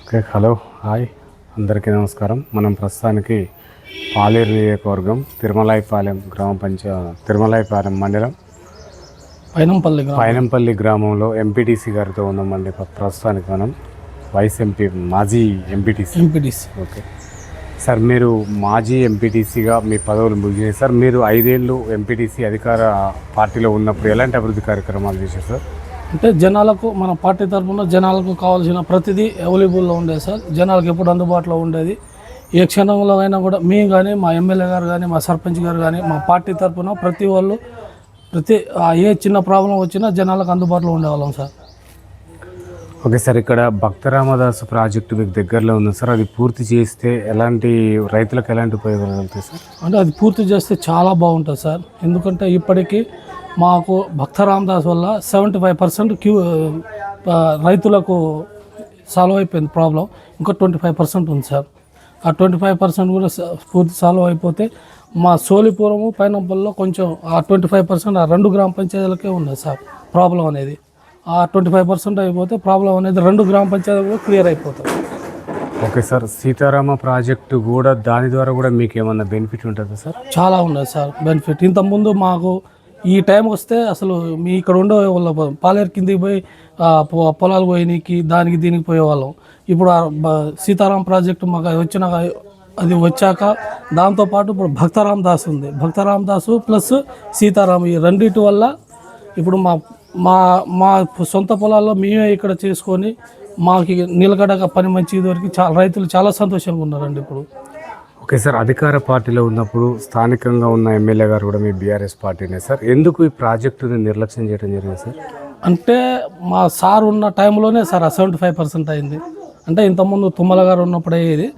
Okay, hello, hi, అందరికీ నమస్కారం. మనం ప్రస్తుతానికి పాలేరు నియోజకవర్గం తిరుమలాయపాలెం తిరుమలాయపాలెం మండలం పైనంపల్లి గ్రామంలో ఎంపీటీసీ గారితో ఉన్నామండి. ప్రస్తుతానికి మనం వైస్ ఎంపీ మాజీ ఎంపీటీసీ. ఓకే సార్, మీరు మాజీ ఎంపీటీసీగా మీ పదవులు ముగిసాయి సార్. మీరు 5 ఏళ్ళు ఎంపీటీసీ అధికార పార్టీలో ఉన్నప్పుడు ఎలాంటి అభివృద్ధి కార్యక్రమాలు చేశారు సార్? అంటే జనాలకు మన పార్టీ తరఫున జనాలకు కావాల్సిన ప్రతిదీ అవైలబుల్లో ఉండేది సార్. జనాలకు ఎప్పుడు అందుబాటులో ఉండేది. ఏ క్షణంలో అయినా కూడా మేము కానీ, మా ఎమ్మెల్యే గారు కానీ, మా సర్పంచ్ గారు కానీ, మా పార్టీ తరఫున ఏ చిన్న ప్రాబ్లం వచ్చినా జనాలకు అందుబాటులో ఉండేవాళ్ళం సార్. ఓకే సార్, ఇక్కడ భక్త రామదాసు ప్రాజెక్టు మీకు దగ్గరలో ఉంది సార్. అది పూర్తి చేస్తే రైతులకు ఎలాంటి ఉపయోగాలు కలుగుతాయి సార్? అంటే అది పూర్తి చేస్తే చాలా బాగుంటుంది సార్. ఎందుకంటే ఇప్పటికీ మాకు భక్త రామదాస్ వల్ల 75% రైతులకు సాల్వ్ అయిపోయింది ప్రాబ్లం. ఇంకా 25% ఉంది సార్. ఆ 25% కూడా పూర్తి సాల్వ్ అయిపోతే మా సోలిపురము పైనంపల్లిలో కొంచెం ఆ 25% ఆ 2 గ్రామ పంచాయతీలకే ఉన్నది సార్ ప్రాబ్లం అనేది. ఆ 25% అయిపోతే ప్రాబ్లం అనేది 2 గ్రామ పంచాయతీలు కూడా క్లియర్ అయిపోతుంది. ఓకే సార్, సీతారామ ప్రాజెక్టు కూడా దాని ద్వారా కూడా మీకు ఏమన్నా బెనిఫిట్ ఉంటుందా సార్? చాలా ఉన్నది సార్ బెనిఫిట్. ఇంతకుముందు మాకు ఈ టైం వస్తే అసలు మీ ఇక్కడ ఉండే వాళ్ళ పాలేరు కిందికి పోయి పొలాలు పోయినకి దానికి దీనికి పోయేవాళ్ళం. ఇప్పుడు సీతారాం ప్రాజెక్టు మాకు వచ్చాక దాంతోపాటు ఇప్పుడు భక్త రామదాస్ ఉంది. భక్త రామదాసు ప్లస్ సీతారాం ఈ రెండింటి వల్ల ఇప్పుడు మా మా సొంత పొలాల్లో మేమే ఇక్కడ చేసుకొని మాకు నిలకడగా పని మంచి దొరికి రైతులు చాలా సంతోషంగా ఉన్నారండి ఇప్పుడు. ఓకే సార్, అధికార పార్టీలో ఉన్నప్పుడు స్థానికంగా ఉన్న ఎమ్మెల్యే గారు కూడా మీ బీఆర్ఎస్ పార్టీనే సార్. ఎందుకు ఈ ప్రాజెక్టుని నిర్లక్ష్యం చేయడం జరిగింది సార్? అంటే మా సార్ ఉన్న టైంలోనే సార్ 75% అయింది. అంటే ఇంతకుముందు తుమ్మల గారు ఉన్నప్పుడు అయ్యేది.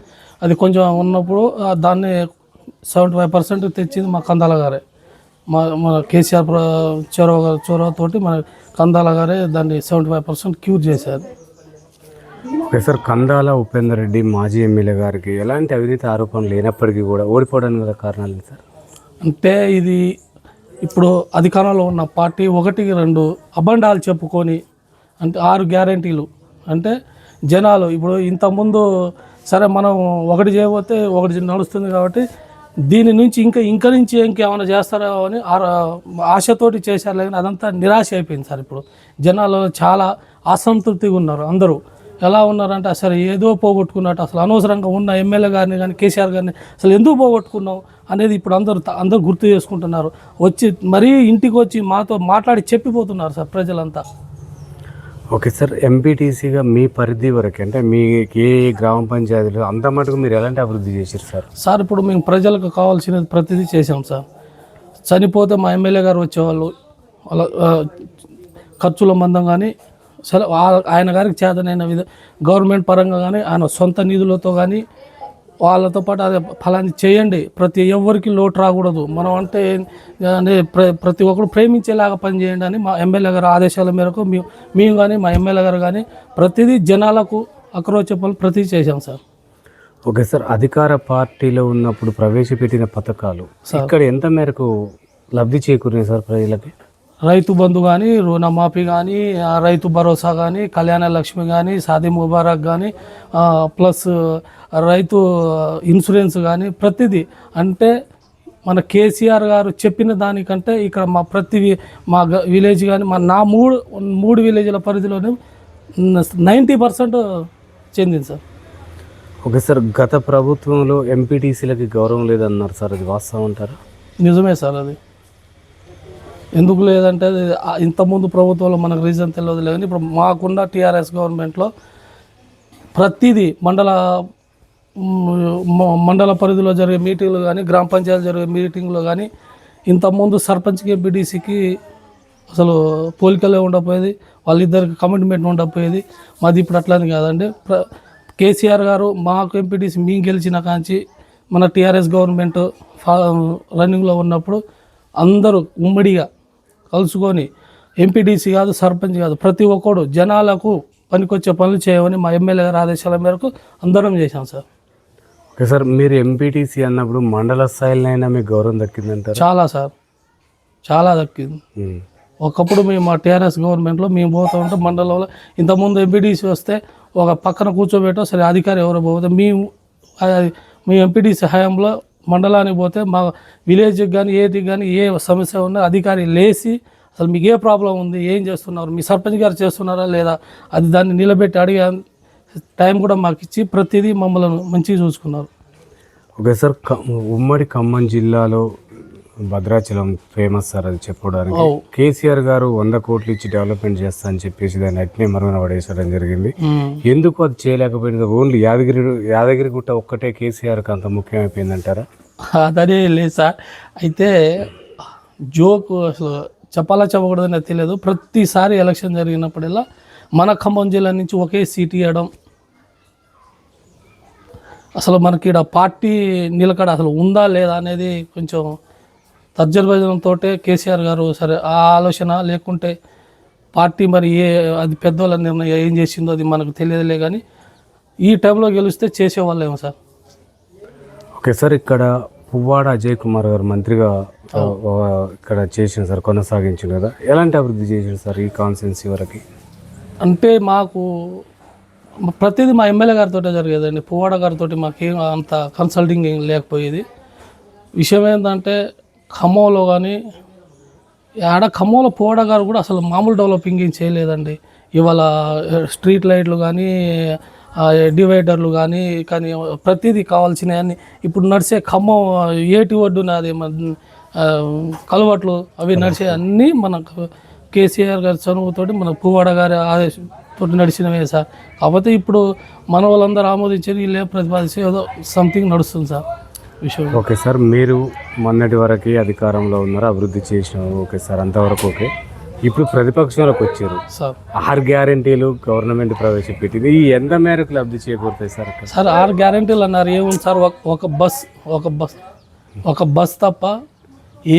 అది కొంచెం ఉన్నప్పుడు దాన్ని 75% తెచ్చింది మా కందాల గారే. మన కేసీఆర్ చొరవతోటి మన కందాల గారే దాన్ని 75% క్యూర్ చేశారు. ఓకే సార్, కందాల ఉపేందర్ రెడ్డి మాజీ ఎమ్మెల్యే గారికి ఎలాంటి అవినీతి ఆరోపణలు లేనప్పటికీ కూడా ఓడిపోవడానికి గల కారణాలు ఏంటి సార్? అంటే ఇది ఇప్పుడు అధికారంలో ఉన్న పార్టీ 1-2 అబండాలు చెప్పుకొని అంటే 6 గ్యారంటీలు అంటే జనాలు ఇప్పుడు ఇంతకుముందు సరే మనం ఒకటి చేయబోతే ఒకటి నడుస్తుంది కాబట్టి దీని నుంచి ఇంకా నుంచి ఇంకేమైనా చేస్తారో అని ఆశతోటి చేశారు. కానీ అదంతా నిరాశ అయిపోయింది సార్. ఇప్పుడు జనాలు చాలా అసంతృప్తిగా ఉన్నారు. అందరూ ఎలా ఉన్నారంటే అసలు ఏదో పోగొట్టుకున్నట్టు, అసలు అనవసరంగా ఉన్న ఎమ్మెల్యే గారిని కానీ కేసీఆర్ గారిని అసలు ఎందుకు పోగొట్టుకున్నాం అనేది ఇప్పుడు అందరూ గుర్తు చేసుకుంటున్నారు. మరీ ఇంటికి వచ్చి మాతో మాట్లాడి చెప్పిపోతున్నారు సార్ ప్రజలంతా. ఓకే సార్, ఎంపీటీసీగా మీ పరిధి వరకు అంటే మీ ఏ గ్రామ పంచాయతీలో అంత మటుకు మీరు ఎలాంటి అభివృద్ధి చేశారు సార్? సార్ ఇప్పుడు మేము ప్రజలకు కావాల్సినది ప్రతిదీ చేసాం సార్. చనిపోతే మా ఎమ్మెల్యే గారు వచ్చేవాళ్ళు, అలా ఖర్చుల మందం కానీ సరే ఆయన గారికి చేతనైన గవర్నమెంట్ పరంగా కానీ ఆయన సొంత నిధులతో కానీ వాళ్ళతో పాటు అదే ఫలాన్ని చేయండి, ప్రతి ఎవరికి లోటు రాకూడదు, మనం అంటే ప్రతి ఒక్కరు ప్రేమించేలాగా పనిచేయండి అని మా ఎమ్మెల్యే గారు ఆదేశాల మేరకు మేము కానీ మా ఎమ్మెల్యే గారు కానీ ప్రతిదీ జనాలకు అక్రోచపలు ప్రతిదీ చేశాం సార్. ఓకే సార్, అధికార పార్టీలో ఉన్నప్పుడు ప్రవేశపెట్టిన పథకాలు ఇక్కడ ఎంత మేరకు లబ్ధి చేకూరినాయి సార్ ప్రజలకి? రైతు బంధు కానీ, రుణమాఫీ కానీ, రైతు భరోసా కానీ, కళ్యాణ లక్ష్మి కానీ, షాదీ ముబారక్ కానీ, ప్లస్ రైతు ఇన్సూరెన్స్ కానీ ప్రతిదీ అంటే మన కేసీఆర్ గారు చెప్పిన దానికంటే ఇక్కడ మా విలేజ్ కానీ నా మూడు విలేజ్ల పరిధిలోనే 90% చెందింది సార్. ఓకే సార్, గత ప్రభుత్వంలో ఎంపీటీసీలకి గౌరవం లేదన్నారు సార్, అది వాస్తవం అంటారా? నిజమే సార్. అది ఎందుకు లేదంటే ఇంతకుముందు ప్రభుత్వంలో మనకు రీజన్ తెలియదు కానీ ఇప్పుడు మాకున్న టీఆర్ఎస్ గవర్నమెంట్లో ప్రతిదీ మండల పరిధిలో జరిగే మీటింగ్లు కానీ, గ్రామ పంచాయతీలు జరిగే మీటింగ్లు కానీ ఇంతకుముందు సర్పంచ్కి ఎంపీటీసీకి అసలు పోలికలే ఉండకపోయేది, వాళ్ళిద్దరికి కమిట్మెంట్ ఉండకపోయేది. మాది ఇప్పుడు అట్లని కాదండి. కేసీఆర్ గారు మాకు ఎంపీటీసీ మేము గెలిచిన కాంచి మన టీఆర్ఎస్ గవర్నమెంట్ రన్నింగ్లో ఉన్నప్పుడు అందరూ ఉమ్మడిగా కలుసుకొని ఎంపీటీసీ కాదు, సర్పంచ్ కాదు, ప్రతి ఒక్కడు జనాలకు పనికొచ్చే పనులు చేయమని మా ఎమ్మెల్యే గారి ఆదేశాల మేరకు అందరం చేశాం సార్. ఓకే సార్, మీరు ఎంపీటీసీ అన్నప్పుడు మండల స్థాయిలోనైనా మీకు గౌరవం దక్కిందంటారు? చాలా సార్, చాలా దక్కింది. ఒకప్పుడు మేము మా టీఆర్ఎస్ గవర్నమెంట్లో మేము పోతూ ఉంటే మండలంలో ఇంతకుముందు ఎంపీటీసీ వస్తే ఒక పక్కన కూర్చోబెట్టో సరే అధికారి ఎవరో పోతే మీ ఎంపీటీసీ హయాంలో మండలానికి పోతే మా విలేజ్కి కానీ ఏటికి కానీ ఏ సమస్య ఉన్నా అధికారి లేచి అసలు మీకు ఏ ప్రాబ్లం ఉంది, ఏం చేస్తున్నారు, మీ సర్పంచ్ గారు చేస్తున్నారా లేదా, అది దాన్ని నిలబెట్టి అడిగే టైం కూడా మాకు ఇచ్చి ప్రతిదీ మమ్మల్ని మంచిగా చూసుకున్నారు. ఓకే సార్, ఉమ్మడి ఖమ్మం జిల్లాలో భద్రాచలం ఫేమస్ సార్ అది చెప్పడానికి. కేసీఆర్ గారు 100 కోట్లు ఇచ్చి డెవలప్మెంట్ చేస్తా అని చెప్పేసి దాన్ని అట్నే మరుగున పడేసడం జరిగింది. ఎందుకు అది చేయలేకపోయింది? ఓన్లీ యాదగిరిగుట్ట ఒక్కటే కేసీఆర్కి అంత ముఖ్యమైపోయిందంటారా? అదనే లేదు సార్. అయితే జోక్ అసలు చెప్పకూడదని తెలియదు. ప్రతిసారి ఎలక్షన్ జరిగినప్పుడల్లా మన ఖమ్మం జిల్లా నుంచి ఒకే సీట్ ఇవ్వడం, అసలు మనకి ఇక్కడ పార్టీ నిలకడ అసలు ఉందా లేదా అనేది కొంచెం తర్జనభజనంతో కేసీఆర్ గారు సరే ఆ ఆలోచన లేకుంటే పార్టీ మరి అది పెద్దవాళ్ళ నిర్ణయం ఏం చేసిందో అది మనకు తెలియదులే, కానీ ఈ టైంలో గెలిస్తే చేసేవాళ్ళేమో సార్. ఓకే సార్, ఇక్కడ పువ్వాడ అజయ్ కుమార్ గారు మంత్రిగా ఇక్కడ చేసిన సార్, కొనసాగించింది కదా, ఎలాంటి అభివృద్ధి చేసింది సార్ ఈ కాన్స్టిట్యున్సీ వరకు? అంటే మాకు ప్రతిదీ మా ఎమ్మెల్యే గారితో జరిగేదండి. పువ్వాడ గారితో మాకేం అంత కన్సల్టింగ్ ఏం లేకపోయేది. విషయం ఏంటంటే ఖమ్మంలో కానీ ఖమ్మంలో పువ్వాడ గారు కూడా అసలు మామూలు డెవలపింగ్ ఏం చేయలేదండి. ఇవాళ స్ట్రీట్ లైట్లు కానీ డివైడర్లు కానీ ప్రతిదీ కావాల్సినవన్నీ ఇప్పుడు నడిచే ఖమ్మం ఏటి ఒడ్డున అది కలవట్లు అవి నడిచే అన్నీ మనకు కేసీఆర్ గారి చనువుతోటి మన పువ్వాడ గారి ఆదేశంతో నడిచినవే సార్. కాకపోతే ఇప్పుడు మన వాళ్ళందరూ ఆమోదించేది వీళ్ళే ప్రతిపాదించి ఏదో సంథింగ్ నడుస్తుంది సార్ విషయం. ఓకే సార్, మీరు మొన్నటి వరకు అధికారంలో ఉన్నారు, అభివృద్ధి చేసినారు, ఓకే సార్, అంతవరకు ఓకే. ఇప్పుడు ప్రతిపక్షంలోకి వచ్చారు సార్. 6 గ్యారెంటీలు గవర్నమెంట్ ప్రవేశపెట్టింది, ఈ ఎంత మేరకు లబ్ధి చేకూరుతాయి సార్? సార్ 6 గ్యారెంటీలు అన్నారు, ఏముంది సార్, ఒక బస్ తప్ప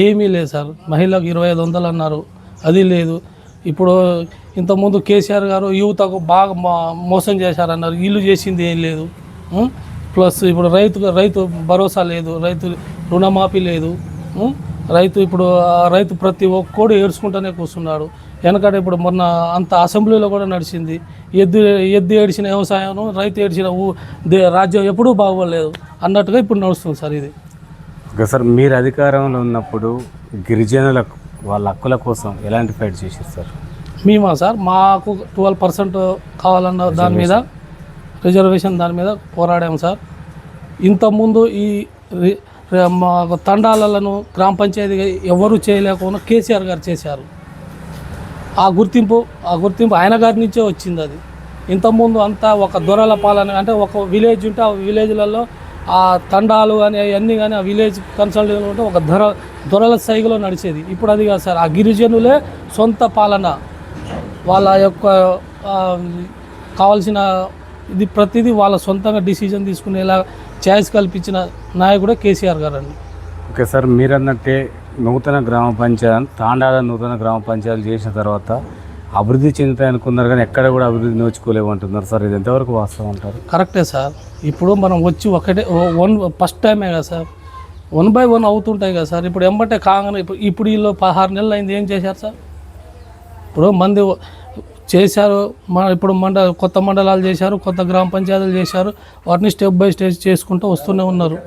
ఏమీ లేదు సార్. మహిళలకు 2500 అన్నారు, అది లేదు. ఇప్పుడు ఇంతకుముందు కేసీఆర్ గారు యువతకు బాగా మోసం చేశారన్నారు, ఇల్లు చేసింది ఏం లేదు. ప్లస్ ఇప్పుడు రైతు భరోసా లేదు, రైతు రుణమాఫీ లేదు. రైతు ప్రతి ఒక్కడు ఏడ్చుకుంటూనే కూర్చున్నాడు. వెనకడ ఇప్పుడు మొన్న అంత అసెంబ్లీలో కూడా నడిచింది, ఎద్దు ఏడిచిన వ్యవసాయం, రైతు ఏడిచిన రాజ్యం ఎప్పుడూ బాగోలేదు అన్నట్టుగా ఇప్పుడు నడుస్తుంది సార్ ఇది. ఓకే సార్, మీరు అధికారంలో ఉన్నప్పుడు గిరిజనులకు వాళ్ళ హక్కుల కోసం ఎలాంటి ఫైట్ చేశారు సార్? మేమా సార్, మాకు 12% కావాలన్న దాని మీద రిజర్వేషన్ దాని మీద పోరాడాము సార్. ఇంతకుముందు ఈ మాకు తండాలను గ్రామ పంచాయతీగా ఎవరు చేయలేకుండా కేసీఆర్ గారు చేశారు. ఆ గుర్తింపు ఆయన గారి నుంచే వచ్చింది. అది ఇంతకుముందు అంతా ఒక దొరల పాలన, అంటే ఒక విలేజ్ ఉంటే ఆ విలేజ్లలో ఆ తండాలు కానీ అవన్నీ కానీ ఆ విలేజ్ కన్సల్టెంట్ ఉంటే ఒక దొరల సైగులో నడిచేది. ఇప్పుడు అది కాదు సార్, ఆ గిరిజనులే సొంత పాలన, వాళ్ళ యొక్క కావాల్సిన ఇది ప్రతిదీ వాళ్ళ సొంతంగా డిసిజన్ తీసుకునేలా ఛాయిస్ కల్పించిన నాయకుడే కేసీఆర్ గారు అండి. ఓకే సార్, మీరు అన్నట్టే తాండాల నూతన గ్రామ పంచాయతీలు చేసిన తర్వాత అభివృద్ధి చెందుతాయి అనుకున్నారు, కానీ ఎక్కడ కూడా అభివృద్ధి నోచుకోలేము అంటున్నారు సార్. ఇది ఎంతవరకు వాస్తవం అంటారు? కరెక్టే సార్. ఇప్పుడు మనం వచ్చి ఫస్ట్ టైమే కదా సార్, 1 by 1 అవుతుంటాయి కదా సార్. ఇప్పుడు ఎంబటే కాగానే ఇప్పుడు వీళ్ళు 16 నెలలు అయింది, ఏం చేశారు సార్? ఇప్పుడు మంది చేశారు, ఇప్పుడు కొత్త మండలాలు చేశారు, కొత్త గ్రామ పంచాయతీలు చేశారు, వాటిని స్టెప్ బై స్టెప్ చేసుకుంటూ వస్తూనే ఉన్నారు.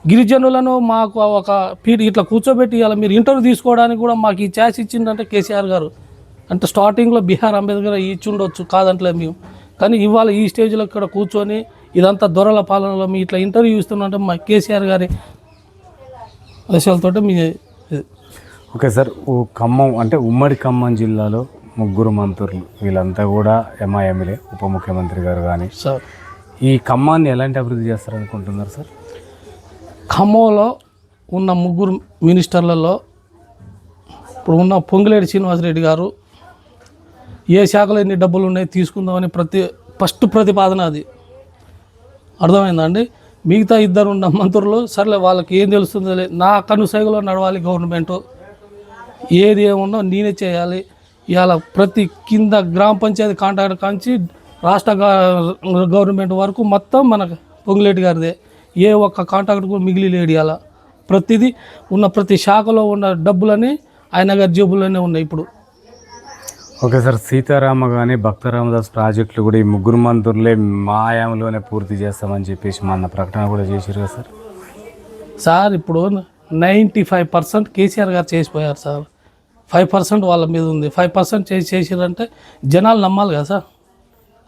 గిరిజనులను మాకు ఒక ఇట్లా కూర్చోబెట్టి ఇవాళ మీరు ఇంటర్వ్యూ తీసుకోవడానికి కూడా మాకు ఈ ఛాన్స్ ఇచ్చిందంటే కేసీఆర్ గారు. అంటే స్టార్టింగ్లో బీఆర్ అంబేద్కర్ ఇచ్చి ఉండొచ్చు, కాదంటలేదు మేము, కానీ ఇవాళ ఈ స్టేజ్లో ఇక్కడ కూర్చొని ఇదంతా దొరల పాలనలో మీ ఇట్లా ఇంటర్వ్యూ ఇస్తున్నంటే మా కేసీఆర్ గారి విషయాలతో మీ. ఓకే సార్, ఖమ్మం అంటే ఉమ్మడి ఖమ్మం జిల్లాలో 3 మంత్రులు, వీళ్ళంతా కూడా ఎంఐఎంఏలే, ఉప ముఖ్యమంత్రి గారు కానీ సార్. ఈ ఖమ్మాన్ని ఎలాంటి అభివృద్ధి చేస్తారనుకుంటున్నారు సార్? ఖమ్మంలో ఉన్న 3 మినిస్టర్లలో ఇప్పుడు ఉన్న పొంగులేటి శ్రీనివాసరెడ్డి గారు ఏ శాఖలో ఎన్ని డబ్బులు ఉన్నాయి తీసుకుందామని ఫస్ట్ ప్రతిపాదన అది. అర్థమైందండి. మిగతా 2 ఉన్న మంత్రులు సర్లే వాళ్ళకి ఏం తెలుస్తుందో నా కనుసైగలో నడవాలి గవర్నమెంటు, ఏది ఏమున్నా నేనే చేయాలి. ఇవాళ ప్రతి కింద గ్రామ పంచాయతీ కాంట్రాక్టర్ కాంచి రాష్ట్ర గవర్నమెంట్ వరకు మొత్తం మన పొంగులేటి గారిదే. ఏ ఒక్క కాంట్రాక్టర్ కూడా మిగిలి లేడు. ఇవాళ ప్రతిదీ ఉన్న ప్రతి శాఖలో ఉన్న డబ్బులని ఆయన గారి జేబుల్లోనే ఉన్నాయి ఇప్పుడు. ఓకే సార్, సీతారామ కానీ భక్తరామదాస్ ప్రాజెక్టులు కూడా ఈ ముగ్గురు మంత్రులే మా హయాంలోనే పూర్తి చేస్తామని చెప్పేసి మన ప్రకటన కూడా చేశారు కదా సార్. సార్ ఇప్పుడు 95% కేసీఆర్ గారు చేసిపోయారు సార్. 5% వాళ్ళ మీద ఉంది. 5% చేసిరంటే జనాలు నమ్మాలి కదా సార్.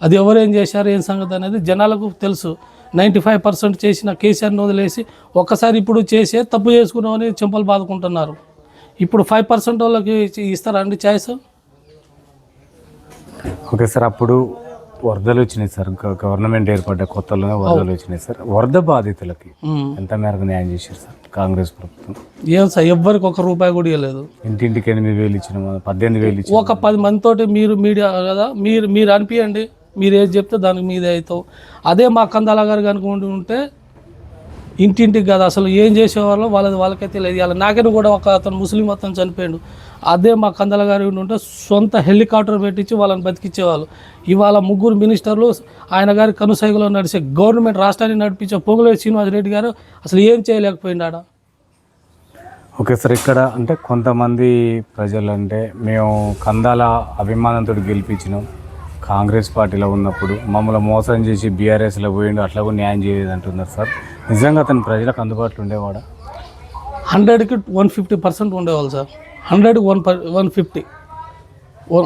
అది ఎవరేం చేశారు ఏం సంగతి అనేది జనాలకు తెలుసు. 95% చేసిన కేసీఆర్ని వదిలేసి ఒక్కసారి ఇప్పుడు చేసే తప్పు చేసుకున్నామని చెంపలు బాదుకుంటున్నారు. ఇప్పుడు 5% వాళ్ళకి ఇస్తారా అండి ఛాయిస్? ఓకే సార్, అప్పుడు వరదలు వచ్చినాయి సార్, గవర్నమెంట్ ఏర్పడ్డ కొత్తలోనే వరదలు వచ్చినాయి సార్. వరద బాధితులకి ఎంత మేరకు న్యాయం చేశారు సార్ కాంగ్రెస్ ప్రభుత్వం? ఏం సార్, ఎవ్వరికి ₹1 కూడా ఇవ్వలేదు. ఇంటింటికి 8,000 ఇచ్చిన, 18,000 ఇచ్చిన. ఒక 10 మందితోటి మీరు మీడియా కదా మీరు అనిపించండి, మీరు ఏది చెప్తే దానికి మీదే అవుతావు. అదే మా కందాల గారు కనుక ఉంటే ఇంటింటికి కదా అసలు ఏం చేసేవాళ్ళో వాళ్ళకే తెలియదు. ఇలా నాకని కూడా ఒక అతను ముస్లిం అతను చనిపోయాడు. అదే మా కందాల గారు ఉంటే సొంత హెలికాప్టర్ పెట్టించి వాళ్ళని బతికించేవాళ్ళు. ఇవాళ ముగ్గురు మినిస్టర్లు ఆయన గారి కనుసైగులో నడిచే గవర్నమెంట్ రాష్ట్రాన్ని నడిపించే పొంగులేటి శ్రీనివాసరెడ్డి గారు అసలు ఏం చేయలేకపోయినాడా? ఓకే సార్, ఇక్కడ అంటే కొంతమంది ప్రజలు అంటే మేము కందాల అభిమానంతో గెలిపించినాం, కాంగ్రెస్ పార్టీలో ఉన్నప్పుడు మమ్మల్ని మోసం చేసి బీఆర్ఎస్లో పోయిండు, అట్లా కూడా న్యాయం చేయలేదు అంటున్నారు సార్. నిజంగా అతను ప్రజలకు అందుబాటులో ఉండేవాడా? 100కి 150% ఉండేవాళ్ళు సార్. 100కి 150,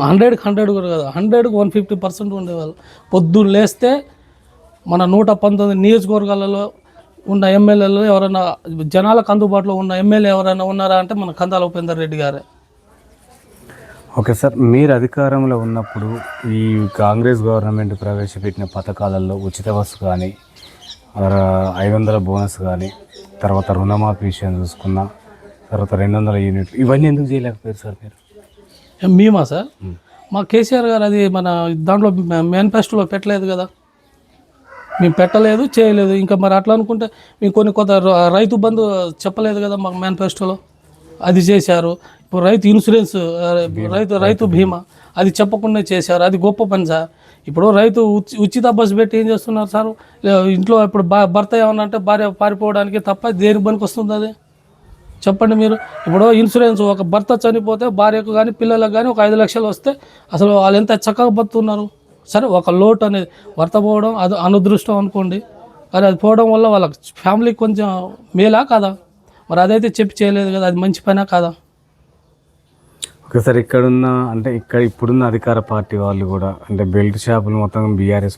100కి 100 కూడా కదా, 100కి 150% ఉండేవాళ్ళు. పొద్దున్న లేస్తే మన 119 నియోజకవర్గాలలో ఉన్న ఎమ్మెల్యేలు ఎవరైనా జనాలకు అందుబాటులో ఉన్న ఎమ్మెల్యే ఎవరైనా ఉన్నారా అంటే మన కందాల ఉపేందర్ రెడ్డి గారే. ఓకే సార్, మీరు అధికారంలో ఉన్నప్పుడు ఈ కాంగ్రెస్ గవర్నమెంట్ ప్రవేశపెట్టిన పథకాలలో ఉచిత బస్సు కానీ, 500 బోనస్ కానీ, తర్వాత రుణమాఫీ విషయం చూసుకున్నా, తర్వాత 200 యూనిట్లు, ఇవన్నీ ఎందుకు చేయలేకపోయారు సార్ మీరు? మేమా సార్, మా కేసీఆర్ గారు అది మన దాంట్లో మేనిఫెస్టోలో పెట్టలేదు కదా, మేము పెట్టలేదు చేయలేదు. ఇంకా మరి అట్లా అనుకుంటే మేము కొంత రైతు బంధు చెప్పలేదు కదా మాకు మేనిఫెస్టోలో, అది చేశారు. ఇప్పుడు రైతు ఇన్సూరెన్స్, రైతు బీమా అది చెప్పకుండా చేశారు. అది గొప్ప పని సార్. ఇప్పుడు రైతు ఉచిత బస్సు పెట్టి ఏం చేస్తున్నారు సార్? ఇంట్లో ఇప్పుడు భర్త ఏమన్నా అంటే భార్య పారిపోవడానికి తప్ప దేనికి పనికి వస్తుంది అది? చెప్పండి మీరు. ఇప్పుడు ఇన్సూరెన్స్ ఒక భర్త చనిపోతే భార్యకు కానీ పిల్లలకు కానీ ఒక 5 లక్షలు వస్తే అసలు వాళ్ళు ఎంత చక్కగా బతుకున్నారు. సరే, ఒక లోటు అనేది భర్త పోవడం అది అనుదృష్టం అనుకోండి, కానీ అది పోవడం వల్ల వాళ్ళ ఫ్యామిలీకి కొంచెం మేలా కాదా? మరి అదైతే చెప్పి చేయలేదు కదా, అది మంచి పనా కాదా? ఓకే సార్, ఇప్పుడున్న అధికార పార్టీ వాళ్ళు కూడా అంటే బెల్ట్ షాపులు మొత్తం బీఆర్ఎస్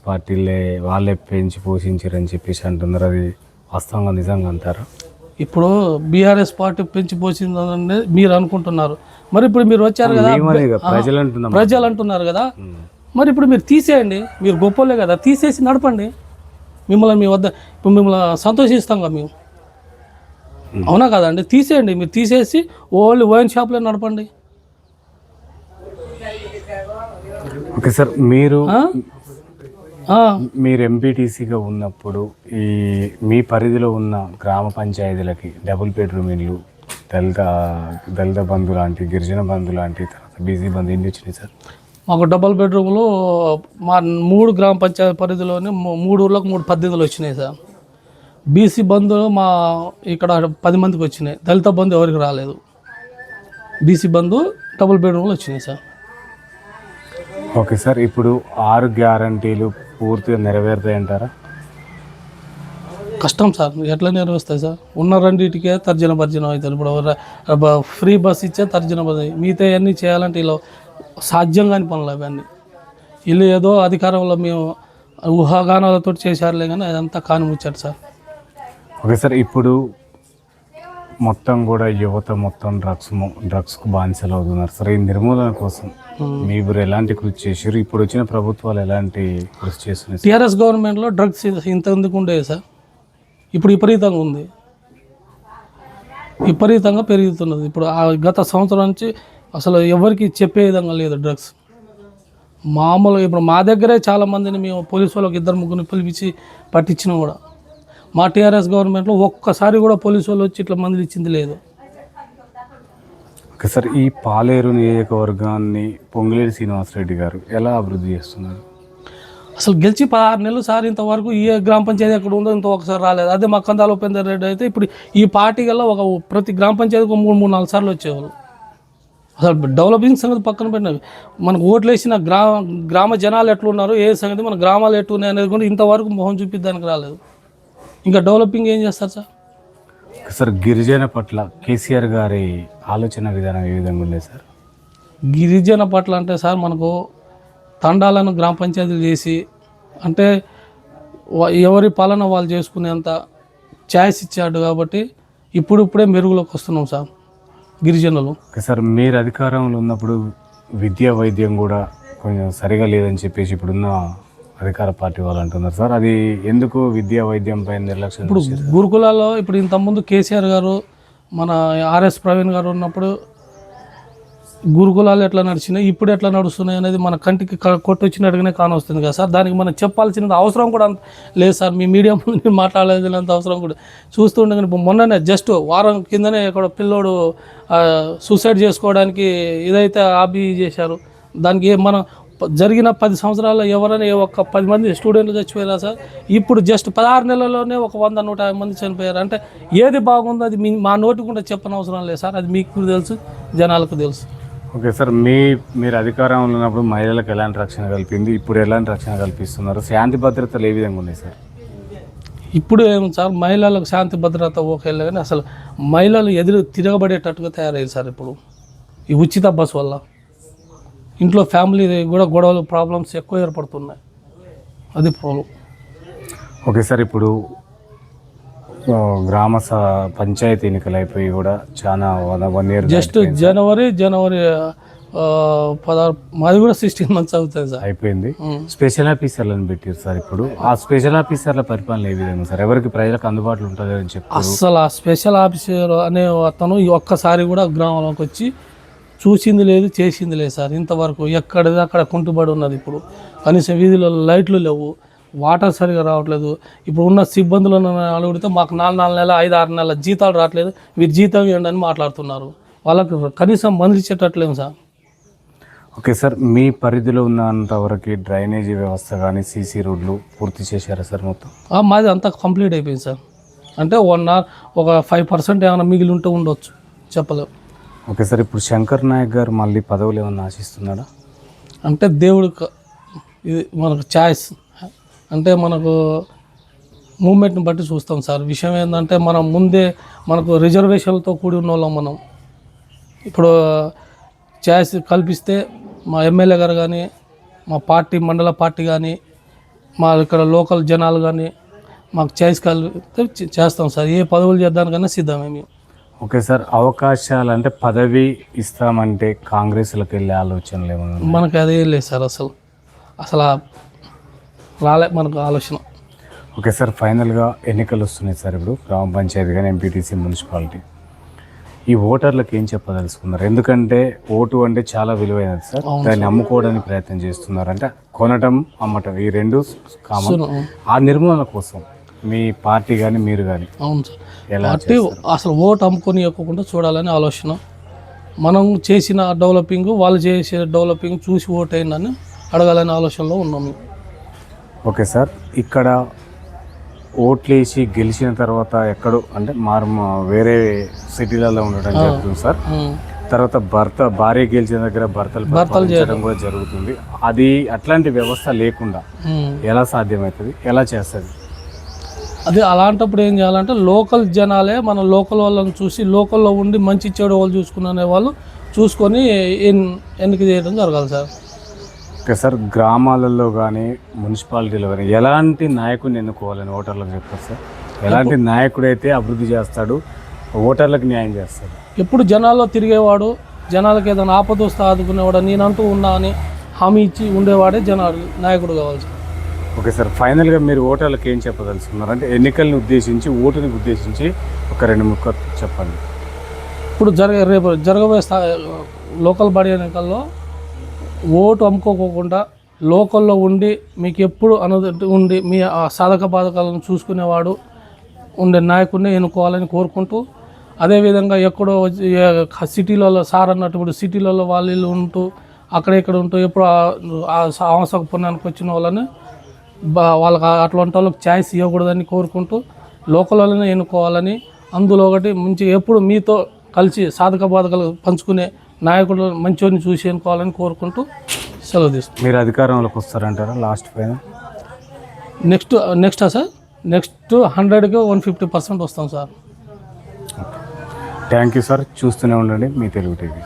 వాళ్ళే పెంచి పోషించారని చెప్పేసి అంటున్నారు. అది వాస్తవంగా నిజంగా అంటారా? ఇప్పుడు బీఆర్ఎస్ పార్టీ పెంచి పోసిందని మీరు అనుకుంటున్నారు. మరి ఇప్పుడు మీరు వచ్చారు కదా, ప్రజలు అంటున్నారు కదా, మరి ఇప్పుడు మీరు తీసేయండి. మీరు గొప్పలే కదా, తీసేసి నడపండి. మిమ్మల్ని సంతోషిస్తాం కదా మేము, అవునా కదండి? తీసేయండి, మీరు తీసేసి ఓన్లీ వైన్ షాప్లో నడపండి. ఓకే సార్, మీరు ఎంపీటీసీగా ఉన్నప్పుడు మీ పరిధిలో ఉన్న గ్రామ పంచాయతీలకి డబుల్ బెడ్రూమ్ ఇల్లు, దళిత బంధు లాంటి, గిరిజన బంధు లాంటి, తర్వాత బీసీ బంధు ఎన్ని వచ్చినాయి సార్? మాకు డబుల్ బెడ్రూమ్లు మా 3 గ్రామ పంచాయతీ పరిధిలోనే 3 ఊర్లకు 3 పద్ధతులు వచ్చినాయి సార్. బీసీ బంధువులు మా ఇక్కడ 10 మందికి వచ్చినాయి. దళిత బంధు ఎవరికి రాలేదు. బీసీ బంధు డబుల్ బెడ్రూమ్లు వచ్చినాయి సార్. ఓకే సార్, ఇప్పుడు 6 గ్యారంటీలు పూర్తిగా నెరవేరుతాయంటారా? కష్టం సార్, ఎట్లా నెరవేరుస్తాయి సార్? ఉన్న రెండింటికే తర్జన భర్జనం అవుతుంది. ఇప్పుడు ఫ్రీ బస్ ఇచ్చే తర్జన భర్జన, మిగతా అన్నీ చేయాలంటే ఇలా సాధ్యం కాని పనులు అవన్నీ. వీళ్ళు ఏదో అధికారంలో మేము ఊహాగానాలతో చేశారులే, కానీ అదంతా కాని ముచ్చారు సార్. ఓకే సార్, ఇప్పుడు మొత్తం కూడా యువత మొత్తం డ్రగ్స్కు బానిసలు అవుతున్నారు సార్. ఈ నిర్మూలన కోసం మీరు ఎలాంటి కృషి చేశారు? ఇప్పుడు వచ్చిన ప్రభుత్వాలు ఎలాంటి కృషి చేస్తున్నాయి? టీఆర్ఎస్ గవర్నమెంట్లో డ్రగ్స్ ఇంత ఎందుకు ఉండేది సార్? ఇప్పుడు విపరీతంగా ఉంది, విపరీతంగా పెరుగుతున్నది. ఇప్పుడు గత సంవత్సరం నుంచి అసలు ఎవరికి చెప్పే విధంగా లేదు డ్రగ్స్. మామూలుగా ఇప్పుడు మా దగ్గరే చాలామందిని మేము పోలీసు వాళ్ళకి 2-3 పిలిపించి పట్టించినా కూడా మా టీఆర్ఎస్ గవర్నమెంట్లో ఒక్కసారి కూడా పోలీసు వాళ్ళు వచ్చి ఇట్లా మందులు ఇచ్చింది లేదు. ఓకే సార్, ఈ పాలేరు నియోజకవర్గాన్ని పొంగులేటి శ్రీనివాసరెడ్డి గారు ఎలా అభివృద్ధి చేస్తున్నారు? అసలు గెలిచి 16 నెలలు సార్, ఇంతవరకు ఏ గ్రామ పంచాయతీ ఎక్కడ ఉందో ఇంత ఒకసారి రాలేదు. అదే మా కందాల ఉపేందర్ రెడ్డి అయితే ఇప్పుడు ఈ పార్టీ గల్లా ప్రతి గ్రామ పంచాయతీకి 3-4 సార్లు వచ్చేవాళ్ళు. అసలు డెవలపింగ్ సంగతి పక్కన పెట్టిన మనకు ఓట్లు వేసిన గ్రామ జనాలు ఎట్లున్నారు, ఏ సంగతి మన గ్రామాలు ఎట్లున్నాయి అనేది కూడా ఇంతవరకు మొహం చూపిద్దానికి రాలేదు. ఇంకా డెవలపింగ్ ఏం చేస్తారు సార్? సార్ గిరిజన పట్ల కేసీఆర్ గారి ఆలోచన విధానం ఏ విధంగా ఉంది సార్? గిరిజన పట్ల అంటే సార్ మనకు తండాలను గ్రామ పంచాయతీలు చేసి అంటే ఎవరి పాలన వాళ్ళు చేసుకునేంత ఛాయిస్ ఇచ్చాడు కాబట్టి ఇప్పుడిప్పుడే మెరుగులోకి వస్తున్నాం సార్ గిరిజనులు. సార్ మీరు అధికారంలో ఉన్నప్పుడు విద్యా వైద్యం కూడా కొంచెం సరిగా లేదని చెప్పేసి ఇప్పుడున్న అధికార పార్టీ వాళ్ళు అంటున్నారు సార్. అది ఎందుకు విద్యా వైద్యం పైన నిర్లక్ష్యం? ఇప్పుడు గురుకులాల్లో ఇప్పుడు ఇంతకుముందు కేసీఆర్ గారు మన ఆర్ఎస్ ప్రవీణ్ గారు ఉన్నప్పుడు గురుకులాలు ఎట్లా నడిచినాయి, ఇప్పుడు ఎట్లా నడుస్తున్నాయి అనేది మన కంటికి కొట్టొచ్చినట్టుగానే కానొస్తుంది కదా సార్. దానికి మనం చెప్పాల్సిన అవసరం కూడా లేదు సార్. మీ మీడియా ముందు మాట్లాడలేనంత అవసరం కూడా చూస్తుండగానే మొన్ననే జస్ట్ వారం కిందనే ఇక్కడ పిల్లోడు సూసైడ్ చేసుకోవడానికి ఇదైతే ఆబీ చేశారు. దానికి మనం జరిగిన 10 సంవత్సరాల్లో ఎవరైనా ఒక 10 మంది స్టూడెంట్లు చచ్చిపోయారా సార్? ఇప్పుడు జస్ట్ 16 నెలల్లోనే ఒక 100-150 మంది చనిపోయారు. అంటే ఏది బాగుందో అది మా నోటి కూడా చెప్పని అవసరం లేదు సార్. అది మీకు తెలుసు, జనాలకు తెలుసు. ఓకే సార్, మీరు అధికారంలో ఉన్నప్పుడు మహిళలకు ఎలాంటి రక్షణ కల్పింది, ఇప్పుడు ఎలాంటి రక్షణ కల్పిస్తున్నారు? శాంతి భద్రతలు ఏ విధంగా ఉన్నాయి సార్? ఇప్పుడు ఏం సార్, మహిళలకు శాంతి భద్రత ఓకేలే కానీ అసలు మహిళలు ఎదురు తిరగబడేటట్టుగా తయారయ్యారు సార్. ఇప్పుడు ఈ ఉచిత బస్సు వల్ల ఇంట్లో ఫ్యామిలీ కూడా గొడవలు ప్రాబ్లమ్స్ ఎక్కువ ఏర్పడుతున్నాయి. అది ప్రాబ్లం. ఓకే సార్, ఇప్పుడు గ్రామ పంచాయతీ ఎన్నికలు అయిపోయి కూడా చాలా 1 ఇయర్ జస్ట్ జనవరి 16 మాది కూడా 16 మంత్స్ అవుతుంది సార్. అయిపోయింది. స్పెషల్ ఆఫీసర్లను పెట్టారు సార్. ఇప్పుడు ఆ స్పెషల్ ఆఫీసర్ల పరిపాలన ఏ విధంగా సార్? ఎవరికి ప్రజలకు అందుబాటులో ఉంటుంది అని చెప్పి అసలు ఆ స్పెషల్ ఆఫీసర్ అనే అతను ఒక్కసారి కూడా గ్రామంలోకి వచ్చి చూసింది లేదు, చేసింది లేదు సార్. ఇంతవరకు ఎక్కడిది అక్కడ కుంటుబడి ఉన్నది. ఇప్పుడు కనీసం వీధిలో లైట్లు లేవు, వాటర్ సరిగా రావట్లేదు. ఇప్పుడు ఉన్న సిబ్బందులను అడిగితే మాకు 4 నెలల 5-6 నెలల జీతాలు రావట్లేదు, మీరు జీతం ఇవ్వండి అని మాట్లాడుతున్నారు. వాళ్ళకి కనీసం మందులు ఇచ్చేటట్లేము సార్. ఓకే సార్, మీ పరిధిలో ఉన్నంతవరకు డ్రైనేజీ వ్యవస్థ కానీ సీసీ రోడ్లు పూర్తి చేశారా సార్? మొత్తం మాది అంతా కంప్లీట్ అయిపోయింది సార్. అంటే ఒక 5% ఏమైనా మిగిలి ఉంటే ఉండొచ్చు, చెప్పలేము. ఓకే సార్, ఇప్పుడు శంకర్ నాయక్ గారు మళ్ళీ పదవులు ఏమన్నా ఆశిస్తున్నాడా? అంటే దేవుడు ఇది మనకు ఛాయిస్, అంటే మనకు మూమెంట్ని బట్టి చూస్తాం సార్. విషయం ఏంటంటే మనం ముందే మనకు రిజర్వేషన్లతో కూడి ఉన్న వాళ్ళం. మనం ఇప్పుడు ఛాయిస్ కల్పిస్తే మా ఎమ్మెల్యే గారు కానీ, మా పార్టీ మండల పార్టీ కానీ, మా ఇక్కడ లోకల్ జనాలు కానీ మాకు ఛాయిస్ కలిపితే చేస్తాం సార్. ఏ పదవులు చేద్దానికన్నా సిద్ధమే మేము. ఓకే సార్, అవకాశాలు అంటే పదవి ఇస్తామంటే కాంగ్రెస్లోకి వెళ్ళే ఆలోచనలు ఏమన్నా? మనకు అదే లేదు సార్. అసలు రాలే మనకు ఆలోచన. ఓకే సార్, ఫైనల్గా ఎన్నికలు వస్తున్నాయి సార్. ఇప్పుడు గ్రామ పంచాయతీ కానీ ఎంపీటీసీ మున్సిపాలిటీ, ఈ ఓటర్లకు ఏం చెప్పదలుచుకున్నారు? ఎందుకంటే ఓటు అంటే చాలా విలువైనది సార్. దాన్ని అమ్ముకోవడానికి ప్రయత్నం చేస్తున్నారు. అంటే కొనటం, అమ్మటం ఈ రెండు కామన్. ఆ నిర్మూలన కోసం మీ పార్టీ కానీ మీరు కానీ అవును సార్, పార్టీ అసలు ఓటు అమ్ముకొని ఇవ్వకుండా చూడాలని ఆలోచన. మనం చేసిన డెవలపింగ్, వాళ్ళు చేసే డెవలపింగ్ చూసి ఓటు అయిందని అడగాలనే ఆలోచనలో ఉన్నాము. ఓకే సార్, ఇక్కడ ఓట్లేసి గెలిచిన తర్వాత ఎక్కడో అంటే వేరే సిటీలలో ఉండడం జరుగుతుంది సార్. తర్వాత భార్య గెలిచిన దగ్గర భర్తలు చేయడం కూడా జరుగుతుంది. అది అట్లాంటి వ్యవస్థ లేకుండా ఎలా సాధ్యమవుతుంది, ఎలా చేస్తుంది? అది అలాంటప్పుడు ఏం చేయాలంటే లోకల్ జనాలే మన లోకల్ వాళ్ళని చూసి, లోకల్లో ఉండి మంచి చెడు వాళ్ళు చూసుకునే వాళ్ళు చూసుకొని ఎన్నిక చేయడం జరగాలి సార్. ఓకే సార్, గ్రామాలలో కానీ మున్సిపాలిటీలో కానీ ఎలాంటి నాయకుడిని ఎన్నుకోవాలని ఓటర్లకు చెప్తారు సార్? ఎలాంటి నాయకుడైతే అభివృద్ధి చేస్తాడు, ఓటర్లకు న్యాయం చేస్తాడు? ఎప్పుడు జనాల్లో తిరిగేవాడు, జనాలకు ఏదైనా ఆపద వస్తే ఆదుకునేవాడు, నేనంటూ ఉన్నా అని హామీ ఇచ్చి ఉండేవాడే నాయకుడు కావాలి సార్. ఓకే సార్, ఫైనల్గా మీరు ఓటర్లకు ఏం చెప్పదలుచుకున్నారు? అంటే ఎన్నికల్ని ఉద్దేశించి, ఓటుని ఉద్దేశించి ఒక 2 ముక్కలు చెప్పండి. ఇప్పుడు రేపు జరగబోయే లోకల్ బాడీ ఎన్నికల్లో ఓటు అమ్ముకోకుండా లోకల్లో ఉండి మీకు ఎప్పుడు ఉండి మీ సాధక బాధకాలను చూసుకునేవాడు ఉండే నాయకుడిని ఎన్నుకోవాలని కోరుకుంటూ, అదేవిధంగా ఎక్కడో సిటీలలో సార్ అన్నట్టు ఇప్పుడు సిటీలలో వాళ్ళు ఉంటూ అక్కడ ఇక్కడ ఉంటూ ఎప్పుడు ఆవసక పుణ్యానికి వచ్చిన వాళ్ళని వాళ్ళకి అట్లాంటి వాళ్ళకి ఛాయిస్ ఇవ్వకూడదని కోరుకుంటూ లోకల్ వాళ్ళని ఎన్నుకోవాలని, అందులో ఒకటి మంచి ఎప్పుడు మీతో కలిసి సాధక బాధకాలు పంచుకునే నాయకుడు మంచివాడిని చూసి ఎన్నుకోవాలని కోరుకుంటూ సెలవు తీసుకుంటాం. మీరు అధికారంలోకి వస్తారంటారా లాస్ట్ ఫైనల్? నెక్స్టా సార్? నెక్స్ట్ 100కి 150% వస్తాం సార్. Thank you sir. చూస్తూనే ఉండండి మీ తెలుగు టీవీ.